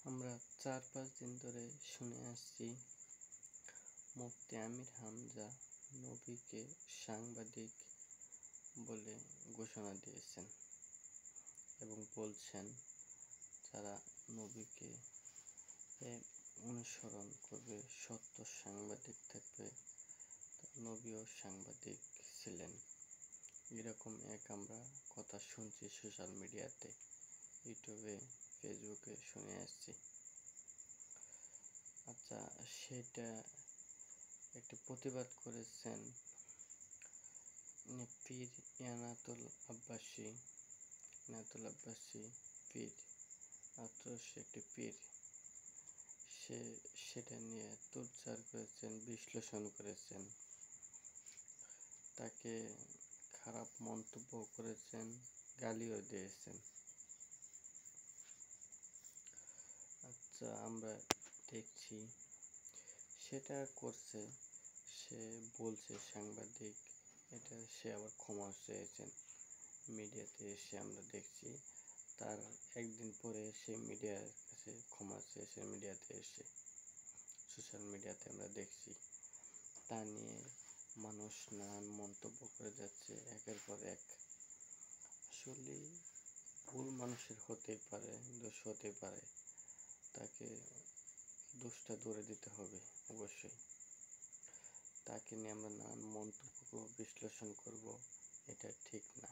আমরা ৪-৫ দিন ধরে শুনে আসছি মুফতি আমির হামজা নবীকে সাংবাদিক বলে ঘোষণা দিয়েছেন এবং বলছেন যারা নবীকে অনুসরণ করবে, সত্য সাংবাদিক থাকবে, নবীও সাংবাদিক ছিলেন। এরকম আমরা কথা শুনছি সোশ্যাল মিডিয়াতে, ইউটিউবে, ফেসবুকে শুনে আসছি। আচ্ছা, সেটা একটি প্রতিবাদ করেছেন পীর ইনায়েতুল আব্বাসী পীর, সে একটি পীর। সেটা নিয়ে তোলপাড় করেছেন, বিশ্লেষণ করেছেন, তাকে খারাপ মন্তব্য করেছেন, গালিও দিয়েছেন। আচ্ছা, আমরা দেখছি সেটা করছে, সে বলছে সাংবাদিক, এটা সে আবার ক্ষমা চেয়েছেন মিডিয়াতে এসে। আমরা দেখছি তার একদিন পরে সে মিডিয়ার কাছে ক্ষমা চেয়েছে, মিডিয়াতে এসে সোশ্যাল মিডিয়াতে আমরা দেখছি। তা নিয়ে মানুষ নানান মন্তব্য করে যাচ্ছে একের পর এক। আসলে ভুল মানুষের হতেই পারে, দোষ হতে পারে, তাকে দোষটা ধরে দিতে হবে অবশ্যই। তাকে নিয়ে আমরা নানান মন্তব্য করব, বিশ্লেষণ করব, এটা ঠিক না।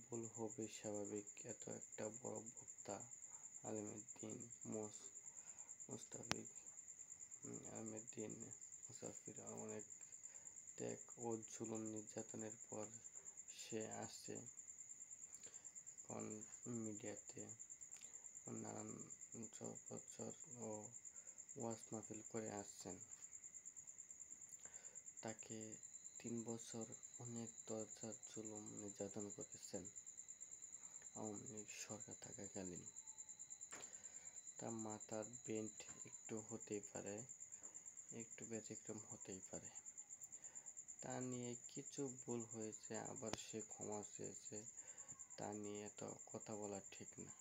ভুল হবে স্বাভাবিক। এত একটা বড় বক্তা আলিমুদ্দিন মুসাফির অনেক ত্যাগ ও জুলুম নির্যাতনের পর সে আসছে এখন মিডিয়াতে নানান বছর ও ওয়াজ মাহফিল করে আসছেন। তাকে ৩ বছর অনেক টর্চার, জুলুম, নির্যাতন করেছেন আওয়ামী লীগ সরকার থাকাকালীন। তার মাথার বেন্ট একটু হতেই পারে, একটু ব্যতিক্রম হতেই পারে। তা নিয়ে কিছু ভুল হয়েছে, আবার সে ক্ষমা চেয়েছে, তা নিয়ে তো কথা বলা ঠিক না।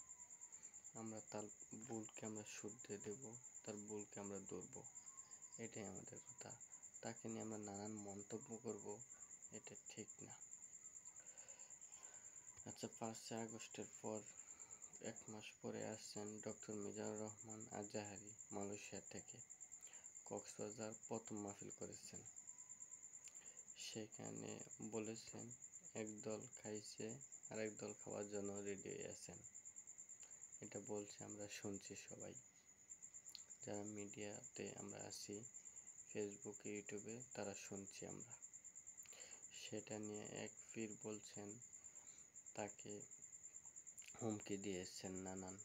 আমরা তার ভুলকে আমরা শুধরে দেব, তার ভুলকে আমরা ধরব, এটাই আমাদের কথা। তাকে নিয়ে আমরা নানান মন্তব্য করব, এটা ঠিক না। আচ্ছা, 5 আগস্টের পর 1 মাস পরে আসছেন ডক্টর মিজানুর রহমান আজাহারি মালয়েশিয়া থেকে। কক্সবাজার প্রথম মাহফিল করেছেন। সেখানে বলেছেন একদল খাইছে, আরেক দল খাওয়ার জন্য রেডি হয়ে আছেন। এটা বলছে, আমরা শুনছি সবাই যারা মিডিয়াতে আমরা আছি, ফেসবুকে, ইউটিউবে, তারা শুনছি আমরা। সেটা নিয়ে এক পীর বলছেন তাকে হুমকি দিয়েছেন নানান,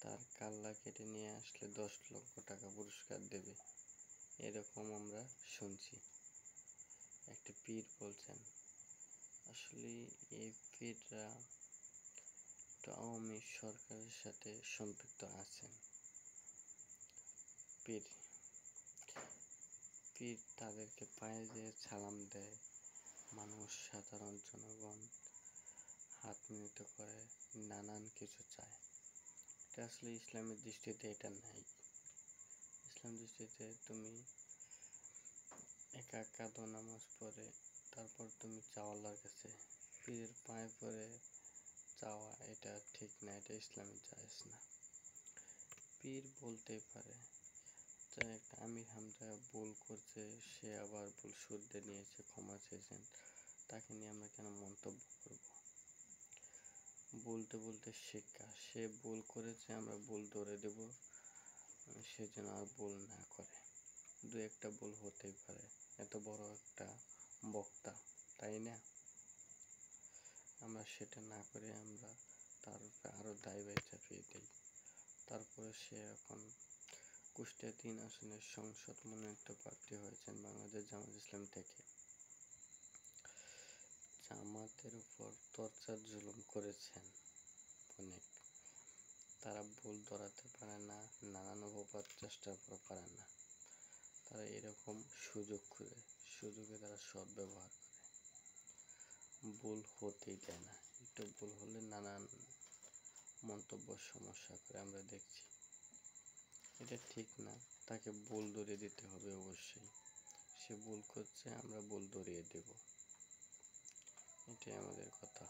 তার কাল্লা কেটে নিয়ে আসলে 10 লক্ষ টাকা পুরস্কার দেবে, এরকম আমরা শুনছি। একটি পীর বলছেন। আসলে এই পীররা তো আওয়ামী সরকারের সাথে সম্পৃক্ত আছেন। পীর তাদেরকে পায়ে দিয়ে সালাম দেয়, মানুষ, সাধারণ জনগণ হাত মিলিত করে, নানান কিছু চায়। এটা আসলে ইসলামের দৃষ্টিতে এটা নাই। ইসলাম দৃষ্টিতে তুমি একা কাঁদো নামাজ পড়ে, তারপর তুমি চাও আল্লাহর কাছে, পীরের পায়ে পড়ে চাওয়া এটা ঠিক না, এটা ইসলামে জায়েজ না। পীর বলতেই পারে একটা আমির হামজা ভুল করছে, সে আবার ভুল শুধরে নিয়েছে, ক্ষমা চেয়েছেন, তাকে নিয়ে আমরা কেন মন্তব্য করব? বলতে বলতে শিক্ষা, সে ভুল করেছে, আমরা ভুল ধরে দেব, সে যেন আর ভুল না করে। 2-একটা ভুল হতেই পারে, এত বড় একটা বক্তা, তাই না? আমরা সেটা না করে আমরা তার উপরে আরও দায়ভার চাপিয়ে দিই। তারপরে সে এখন কুষ্টিয়া 3 আসনের সংসদ মনোনীত প্রার্থী হয়েছেন বাংলাদেশ জামাত ইসলাম থেকে। জামাতের উপর টর্চার, জুলুম করেছেন অনেক, তারা ভুল ধরাতে পারে না, নানান অপবাদ চেষ্টা করে পারে না। তারা এরকম সুযোগ খুঁজে, সুযোগে তারা সদ্ব্যবহার করে, ভুল হতেই দেয় না। একটু ভুল হলে নানান মন্তব্য সমস্যা করে আমরা দেখছি। এটা ঠিক না, তাকে ভুল ধরিয়ে দিতে হবে অবশ্যই। সে ভুল করছে, আমরা ভুল ধরিয়ে দেব, এটাই আমাদের কথা।